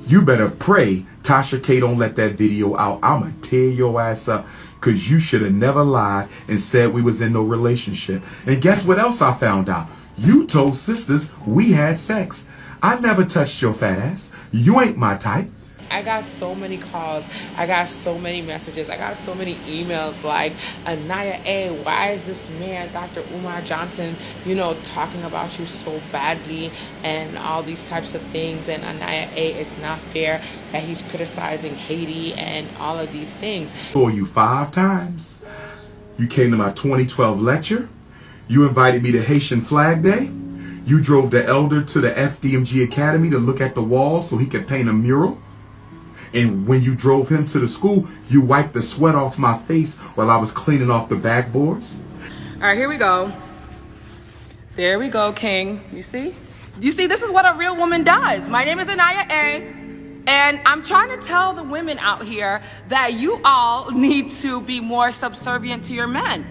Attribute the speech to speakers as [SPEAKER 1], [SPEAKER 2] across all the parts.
[SPEAKER 1] You better pray Tasha K don't let that video out. I'ma tear your ass up, because you should have never lied and said we was in no relationship. And guess what else I found out? You told sisters we had sex. I never touched your fat ass. You ain't my type.
[SPEAKER 2] I got so many calls. I got so many messages. I got so many emails like, Aniya A, why is this man, Dr. Umar Johnson, talking about you so badly and all these types of things. And Aniya A, it's not fair that he's criticizing Haiti and all of these things.
[SPEAKER 1] For you 5 times. You came to my 2012 lecture. You invited me to Haitian Flag Day. You drove the elder to the FDMG Academy to look at the wall so he could paint a mural. And when you drove him to the school, you wiped the sweat off my face while I was cleaning off the backboards.
[SPEAKER 3] All right, here we go. There we go, King. You see? This is what a real woman does. My name is Aniya A, and I'm trying to tell the women out here that you all need to be more subservient to your men.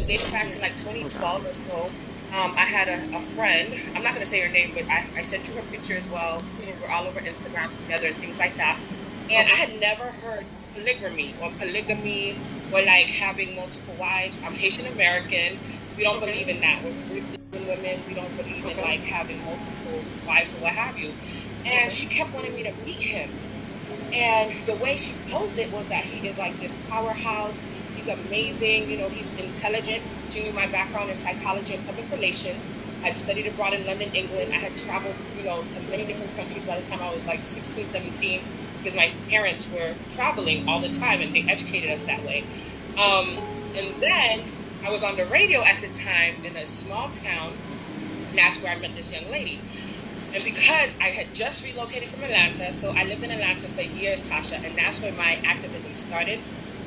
[SPEAKER 4] Dating back to like 2012 or so, I had a friend, I'm not going to say her name, but I sent you her picture as well. We're all over Instagram together and things like that. And I had never heard polygamy or like having multiple wives. I'm Haitian American. We don't believe in that. We're Caribbean women. We don't believe in like having multiple wives or what have you. And she kept wanting me to meet him. And the way she posed it was that he is like this powerhouse. He's amazing, he's intelligent. She knew my background in psychology and public relations. I'd studied abroad in London, England. I had traveled, to many different countries by the time I was like 16, 17, because my parents were traveling all the time and they educated us that way. And then I was on the radio at the time in a small town, and that's where I met this young lady. And because I had just relocated from Atlanta, so I lived in Atlanta for years, Tasha, and that's where my activism started,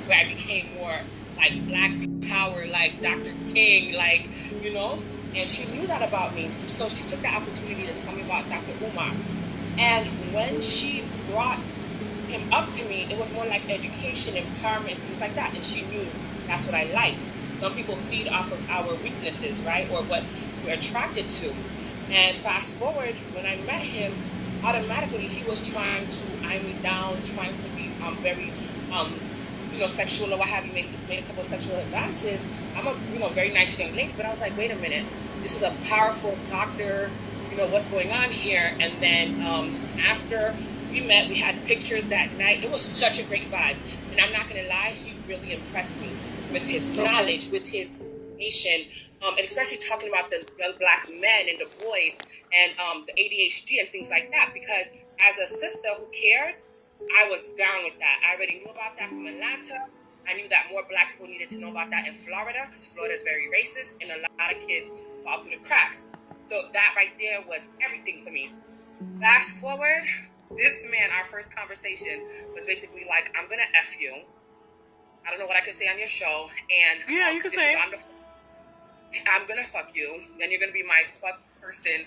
[SPEAKER 4] where I became more like Black Power, like Dr. King, and she knew that about me. So she took the opportunity to tell me about Dr. Umar. And when she brought him up to me, it was more like education, empowerment, things like that. And she knew that's what I like. Some people feed off of our weaknesses, right? Or what we're attracted to. And fast forward, when I met him, automatically he was trying to eye me down, trying to be very sexual or what have you, made a couple of sexual advances. I'm a very nice young lady, but I was like, wait a minute, this is a powerful doctor, what's going on here? And then after we met, we had pictures that night. It was such a great vibe. And I'm not gonna lie, he really impressed me with his knowledge, with his information, and especially talking about the young Black men and the boys and the ADHD and things like that, because as a sister who cares, I was down with that. I already knew about that from Atlanta. I knew that more Black people needed to know about that in Florida, because Florida is very racist and a lot of kids fall through the cracks. So that right there was everything for me. Fast forward, this man, our first conversation was basically like, I'm going to F you. I don't know what I could say on your show. And
[SPEAKER 3] yeah, you can say
[SPEAKER 4] I'm going to fuck you. And you're going to be my fuck person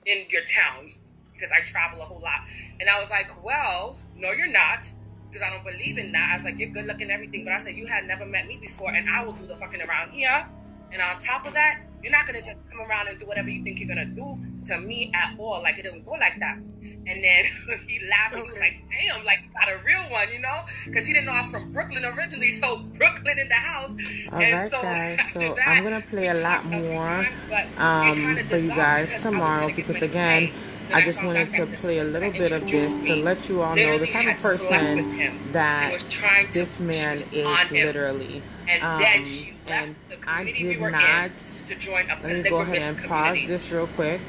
[SPEAKER 4] in your town, because I travel a whole lot. And I was like, well, no, you're not, because I don't believe in that. I was like, you're good looking and everything, but I said, you had never met me before, and I will do the fucking around here. And on top of that, you're not going to just come around and do whatever you think you're going to do to me at all. Like, it doesn't go like that. And then he laughed and he was like, damn, like, you got a real one, because he didn't know I was from Brooklyn originally, so Brooklyn in the house.
[SPEAKER 3] All right, so guys, so that, I'm going to play a lot more for you guys tomorrow, because again, I just wanted to play a little bit of this to let you all know the type of person that this man is literally. And I did not, let me go ahead and pause this real quick.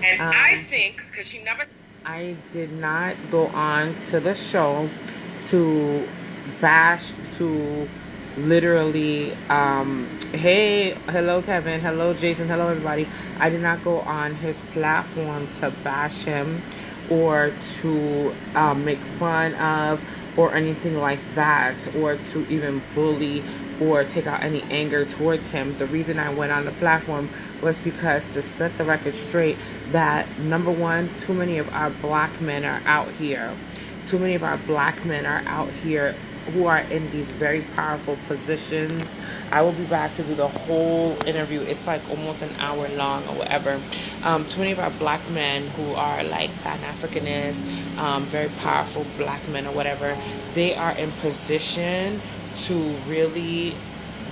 [SPEAKER 4] And I think, because she never...
[SPEAKER 3] I did not go on to the show to bash, to literally hey, hello Kevin, hello Jason, hello everybody. I did not go on his platform to bash him or to make fun of or anything like that, or to even bully or take out any anger towards him. The reason I went on the platform was because to set the record straight that, number one, too many of our Black men are out here. Too many of our Black men are out here who are in these very powerful positions. I will be back to do the whole interview. It's like almost an hour long or whatever. 25 black men who are like Pan-Africanists, very powerful black men or whatever. They are in position to really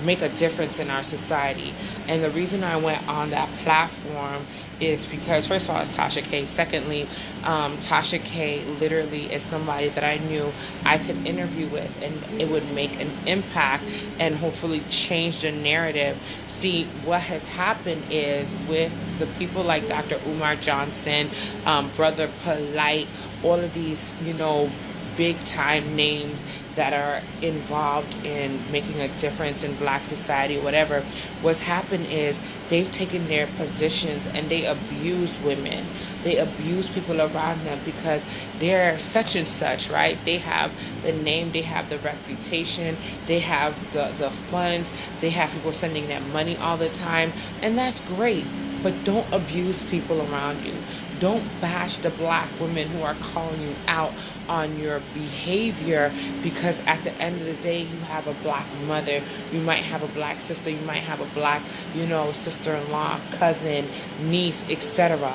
[SPEAKER 3] make a difference in our society. And the reason I went on that platform is because, first of all, it's Tasha K. Secondly, Tasha K literally is somebody that I knew I could interview with, and it would make an impact and hopefully change the narrative. See, what has happened is with the people like Dr. Umar Johnson, Brother Polite, all of these, big time names that are involved in making a difference in black society, whatever, what's happened is they've taken their positions and they abuse women. They abuse people around them because they're such and such, right? They have the name, they have the reputation, they have the funds, they have people sending them money all the time, and that's great. But don't abuse people around you. Don't bash the black women who are calling you out on your behavior, because at the end of the day, you have a black mother, you might have a black sister, you might have a black, sister-in-law, cousin, niece, etc.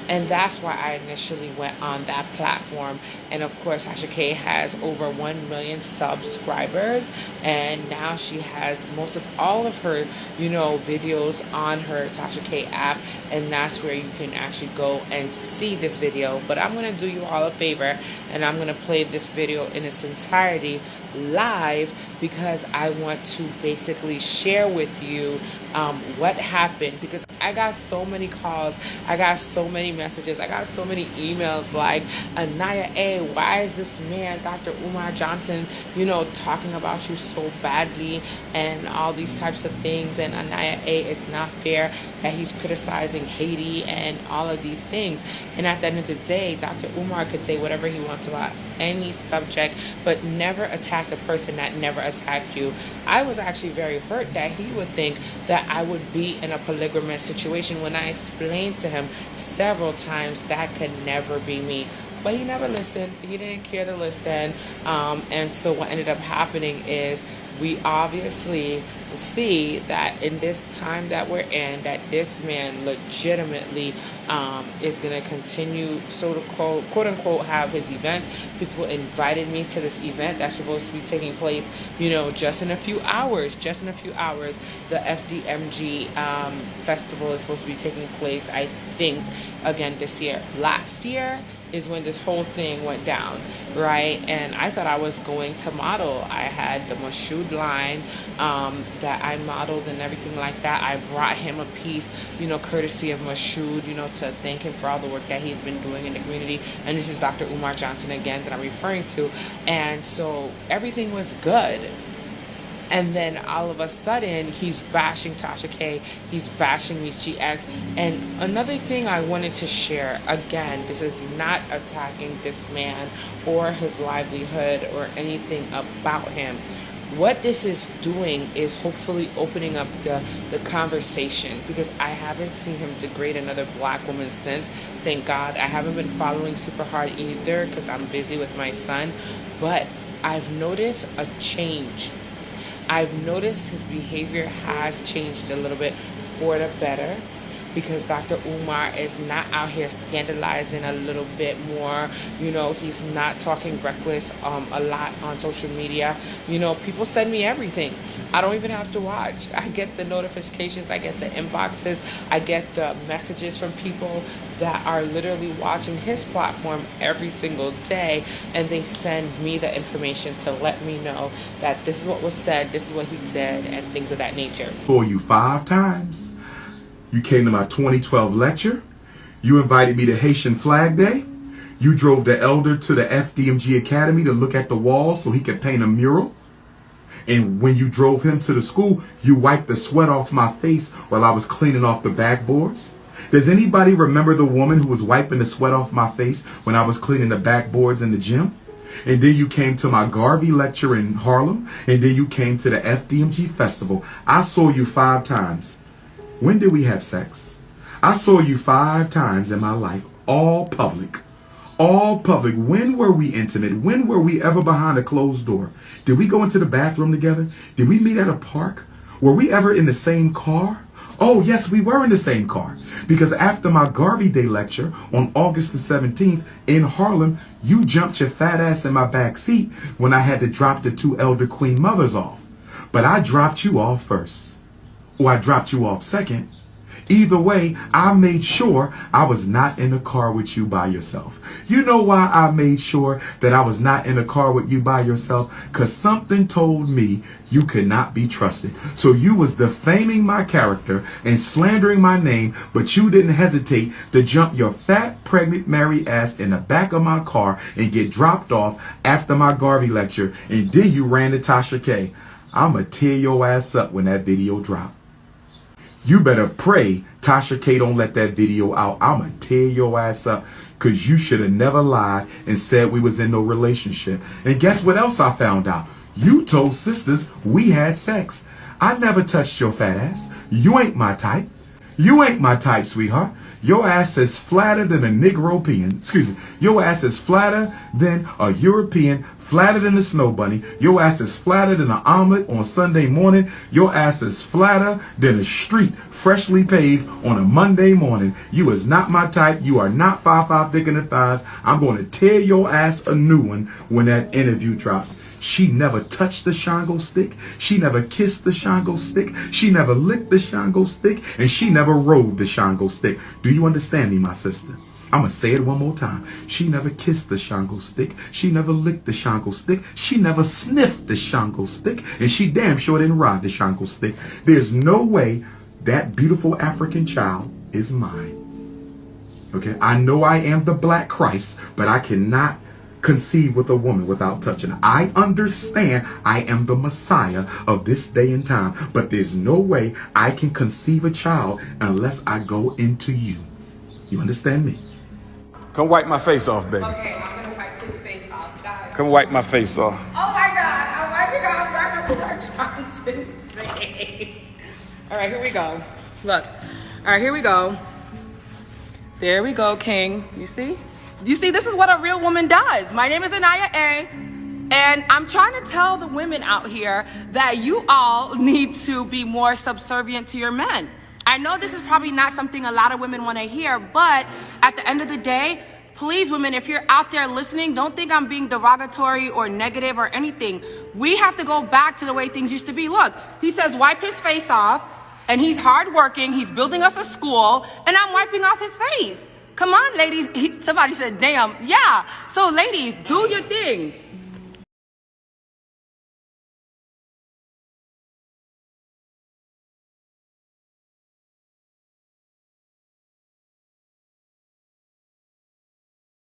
[SPEAKER 3] And that's why I initially went on that platform. And of course, Tasha K has over 1 million subscribers. And now she has most of all of her, videos on her Tasha K app. And that's where you can actually go and see this video. But I'm going to do you all a favor, and I'm going to play this video in its entirety live, because I want to basically share with you what happened, because I got so many calls, I got so many messages, I got so many emails like, Aniya, why is this man, Dr. Umar Johnson, talking about you so badly, and all these types of things, and Aniya, it's not fair that he's criticizing Haiti and all of these things. And at the end of the day, Dr. Umar could say whatever he wants about any subject, but never attack a person that never attacked you. I was actually very hurt that he would think that I would be in a polygamous situation when I explained to him several times that could never be me. But he never listened. He didn't care to listen. And so what ended up happening is we obviously see that in this time that we're in, that this man legitimately is going to continue, so to quote unquote, have his events. People invited me to this event that's supposed to be taking place, just in a few hours. The FDMG festival is supposed to be taking place, I think, again this year. Last year is when this whole thing went down, right? And I thought I was going to model. I had the Mashoud line that I modeled and everything like that. I brought him a piece, courtesy of Mashoud, to thank him for all the work that he had been doing in the community. And this is Dr. Umar Johnson again that I'm referring to. And so everything was good. And then all of a sudden, he's bashing Tasha K. He's bashing me, GX. And another thing I wanted to share, again, this is not attacking this man or his livelihood or anything about him. What this is doing is hopefully opening up the conversation, because I haven't seen him degrade another black woman since. Thank God. I haven't been following super hard either because I'm busy with my son. But I've noticed a change. I've noticed his behavior has changed a little bit for the better, because Dr. Umar is not out here scandalizing a little bit more. He's not talking reckless a lot on social media. People send me everything. I don't even have to watch. I get the notifications, I get the inboxes, I get the messages from people that are literally watching his platform every single day, and they send me the information to let me know that this is what was said, this is what he did, and things of that nature.
[SPEAKER 1] For you 5 times. You came to my 2012 lecture. You invited me to Haitian Flag Day. You drove the elder to the FDMG Academy to look at the wall so he could paint a mural. And when you drove him to the school, you wiped the sweat off my face while I was cleaning off the backboards. Does anybody remember the woman who was wiping the sweat off my face when I was cleaning the backboards in the gym? And then you came to my Garvey lecture in Harlem. And then you came to the FDMG festival. I saw you 5 times. When did we have sex? I saw you 5 times in my life, all public, All public. When were we intimate? When were we ever behind a closed door? Did we go into the bathroom together? Did we meet at a park? Were we ever in the same car? Oh, yes, we were in the same car. Because after my Garvey Day lecture on August the 17th in Harlem, you jumped your fat ass in my back seat when I had to drop the 2 elder queen mothers off. But I dropped you off first. Or I dropped you off second. Either way, I made sure I was not in the car with you by yourself. You know why I made sure that I was not in the car with you by yourself? Because something told me you could not be trusted. So you was defaming my character and slandering my name, but you didn't hesitate to jump your fat, pregnant, married ass in the back of my car and get dropped off after my Garvey lecture. And then you ran to Tasha K. I'ma tear your ass up when that video drop. You better pray Tasha K don't let that video out. I'ma tear your ass up, because you should have never lied and said we was in no relationship. And guess what else I found out? You told sisters we had sex. I never touched your fat ass. You ain't my type. You ain't my type, sweetheart. Your ass is flatter than a Negropean. Excuse me. Your ass is flatter than a European, flatter than a snow bunny. Your ass is flatter than an omelet on Sunday morning. Your ass is flatter than a street freshly paved on a Monday morning. You is not my type. You are not 5'5" thick in the thighs. I'm going to tear your ass a new one when that interview drops. She never touched the Shango stick. She never kissed the Shango stick. She never licked the Shango stick. And she never rode the Shango stick. Do you understand me, my sister? I'm going to say it one more time. She never kissed the Shango stick. She never licked the Shango stick. She never sniffed the Shango stick. And she damn sure didn't ride the Shango stick. There's no way that beautiful African child is mine. Okay? I know I am the Black Christ, but I cannot conceive with a woman without touching her. I understand I am the Messiah of this day and time, but there's no way I can conceive a child unless I go into you. You understand me? Come wipe my face off, baby.
[SPEAKER 2] Okay, I'm gonna wipe his face off, guys.
[SPEAKER 1] Come wipe my face off.
[SPEAKER 2] Oh my God, I'm wiping off Dr. Umar Johnson's face. All right, here we go. Look. All right, here we go. There we go, King. You see? You see, this is what a real woman does. My name is Aniya A, and I'm trying to tell the women out here that you all need to be more subservient to your men. I know this is probably not something a lot of women want to hear, but at the end of the day, please, women, if you're out there listening, don't think I'm being derogatory or negative or anything. We have to go back to the way things used to be. Look, he says wipe his face off, and he's hardworking. He's building us a school, and I'm wiping off his face. Come on, ladies. Somebody said, damn. Yeah. So, ladies, do your thing.